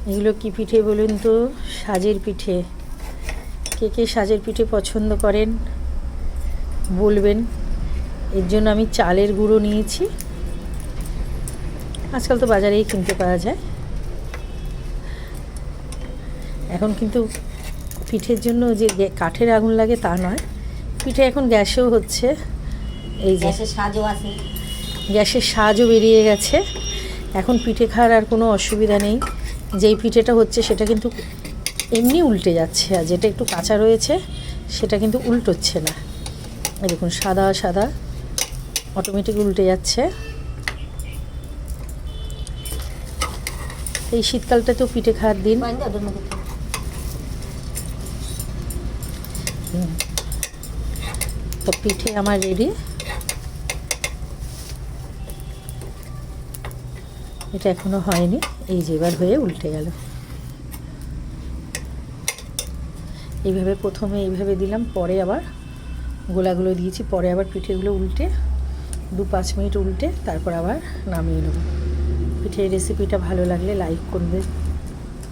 এগুলো কি পিঠে বলুন তো? সাজের পিঠে। কে কে সাজের পিঠে পছন্দ করেন বলবেন। এর জন্য আমি চালের গুঁড়ো নিয়েছি, আজকাল তো বাজারেই কিনতে পাওয়া যায়। এখন কিন্তু পিঠের জন্য যে কাঠের আগুন লাগে তা নয়, পিঠে এখন গ্যাসেও হচ্ছে। এই যে গ্যাসের সাজও আছে, গ্যাসের সাজও বেরিয়ে গেছে। এখন পিঠে খাওয়ার আর কোনো অসুবিধা নেই। যেই পিঠেটা হচ্ছে সেটা কিন্তু এমনি উল্টে যাচ্ছে, আর যেটা একটু কাঁচা রয়েছে সেটা কিন্তু উল্টোচ্ছে না। এই দেখুন সাদা সাদা অটোমেটিক উল্টে যাচ্ছে। এই শীতকালটাতেও পিঠে খাওয়ার দিন। তো পিঠে আমার রেডি। এটা এখনো হয়নি, এই যে এবার হয়ে উল্টে গেল। এইভাবে প্রথমে এইভাবে দিলাম, পরে আবার গোলাগুলো দিয়েছি, পরে আবার পিঠেগুলো উল্টে 2-5 মিনিট উল্টে তারপর আবার নামিয়ে নেব। পিঠের রেসিপিটা ভালো লাগলে লাইক করবে।